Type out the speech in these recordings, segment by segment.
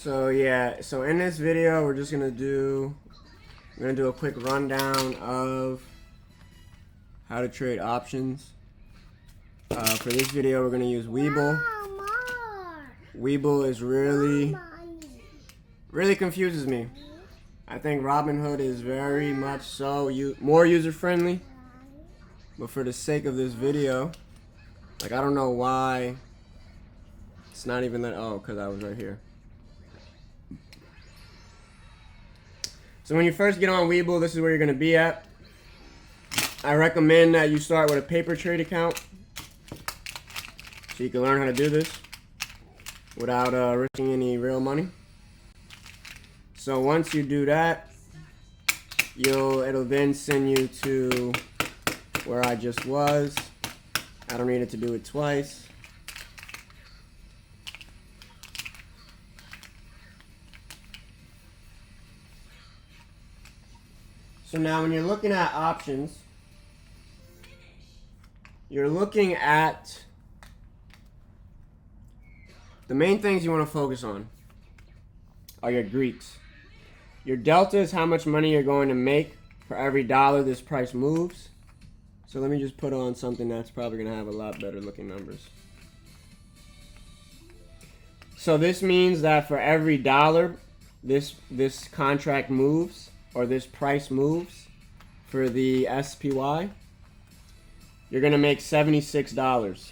So yeah, so in this video we're gonna do a quick rundown of how to trade options. For this video we're gonna use Webull. Webull is really confuses me. I think Robinhood is very much so more user friendly, but for the sake of this video, like I don't know why it's not even that. Oh, because I was right here. So when you first get on Webull, this is where you're going to be at. I recommend that you start with a paper trade account so you can learn how to do this without risking any real money. So once you do that, it'll then send you to where I just was. I don't need it to do it twice. So now when you're looking at options, you're looking at the main things you want to focus on are your Greeks. Your delta is how much money you're going to make for every dollar this price moves. So let me just put on something that's probably going to have a lot better looking numbers. So this means that for every dollar this contract moves, or this price moves for the SPY, you're going to make $76.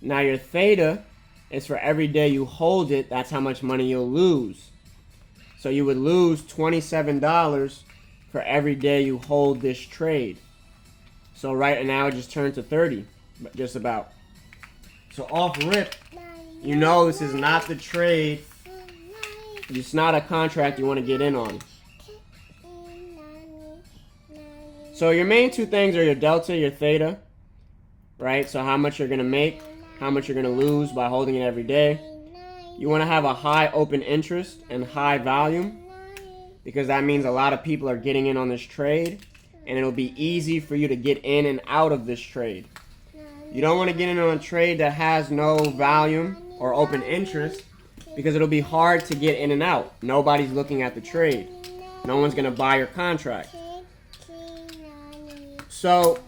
Now your theta is for every day you hold it, that's how much money you'll lose. So you would lose $27 for every day you hold this trade. So right now it just turned to 30, just about. So off rip, you know this is not the trade. It's not a contract you want to get in on. So your main two things are your delta, your theta, right? So how much you're going to make, how much you're going to lose by holding it every day. You want to have a high open interest and high volume, because that means a lot of people are getting in on this trade, and it'll be easy for you to get in and out of this trade. You don't want to get in on a trade that has no volume or open interest, because it'll be hard to get in and out. Nobody's looking at the trade. No one's going to buy your contract. So,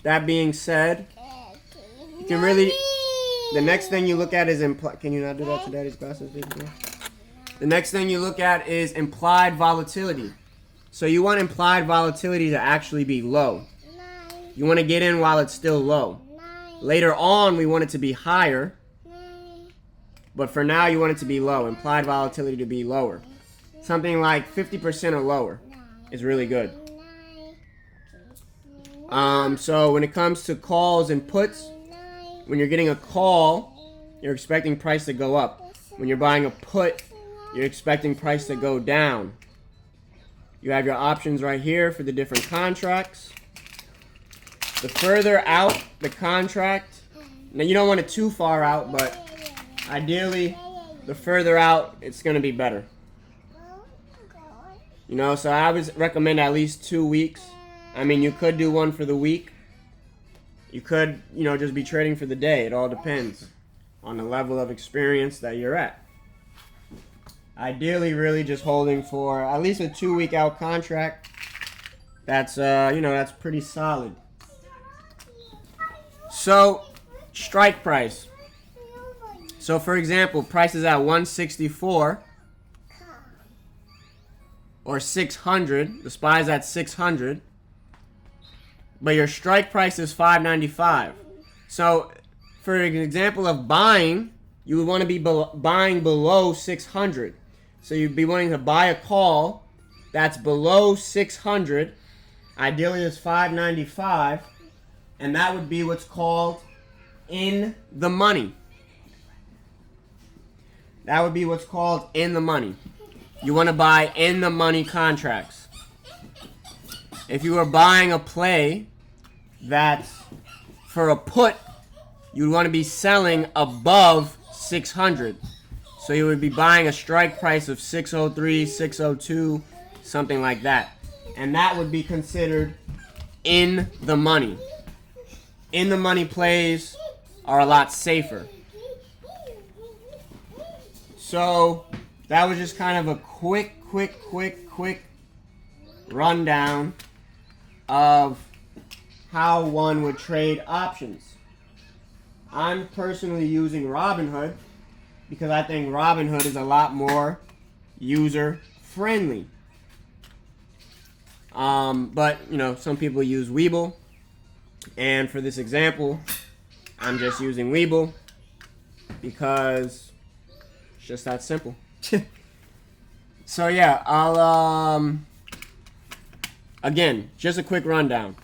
that being said, you can really, the next thing you look at is can you not do that to Daddy's glasses? The next thing you look at is implied volatility. So you want implied volatility to actually be low. You want to get in while it's still low. Later on, we want it to be higher, but for now, you want it to be low. Implied volatility to be lower. Something like 50% or lower is really good. So when it comes to calls and puts, when you're getting a call, you're expecting price to go up. When you're buying a put, you're expecting price to go down. You have your options right here for the different contracts. The further out the contract, now you don't want it too far out, but ideally, the further out, it's going to be better. You know, so I would recommend at least 2 weeks. I mean, you could do one for the week. You could, just be trading for the day. It all depends on the level of experience that you're at. Ideally, really just holding for at least a 2-week out contract. That's, that's pretty solid. So, strike price. So, for example, price is at 164 or 600. The SPY is at 600. But your strike price is $5.95. So, for an example of buying, you would want to be buying below 600. So you'd be wanting to buy a call that's below 600. Ideally, it's $5.95, and that would be what's called in the money. That would be what's called in the money. You want to buy in the money contracts. If you were buying a play that's for a put, you'd want to be selling above 600. So you would be buying a strike price of 603, 602, something like that. And that would be considered in the money. In the money plays are a lot safer. So that was just kind of a quick rundown of how one would trade options. I'm personally using Robinhood because I think Robinhood is a lot more user friendly. But you know, some people use Webull, and for this example, I'm just using Webull because it's just that simple. So yeah, I'll again, just a quick rundown.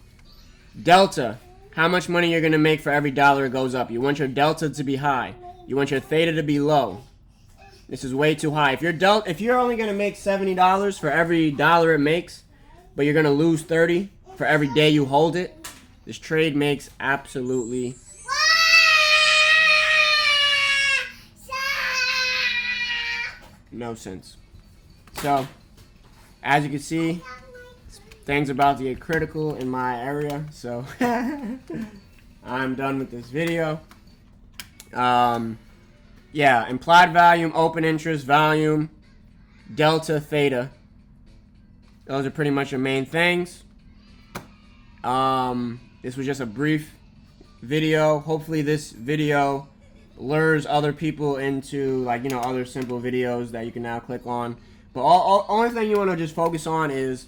Delta, how much money you're gonna make for every dollar it goes up. You want your delta to be high. You want your theta to be low. This is way too high. If you're only gonna make $70 for every dollar it makes, but you're gonna lose 30 for every day you hold it, this trade makes absolutely no sense. So, as you can see, things about to get critical in my area, so I'm done with this video. Yeah, implied volume, open interest, volume, delta, theta. Those are pretty much your main things. This was just a brief video. Hopefully this video lures other people into, like, you know, other simple videos that you can now click on. But only thing you want to just focus on is,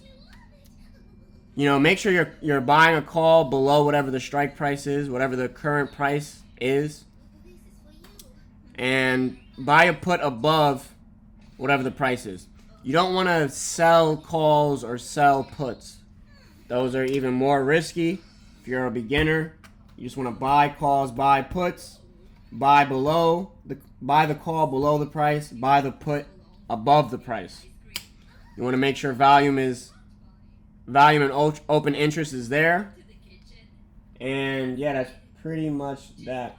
you know, make sure you're buying a call below whatever the strike price is, whatever the current price is, and buy a put above whatever the price is. You don't want to sell calls or sell puts. Those are even more risky. If you're a beginner, you just want to buy calls, buy puts, buy the call below the price, buy the put above the price. You want to make sure volume and open interest is there. And yeah, that's pretty much that.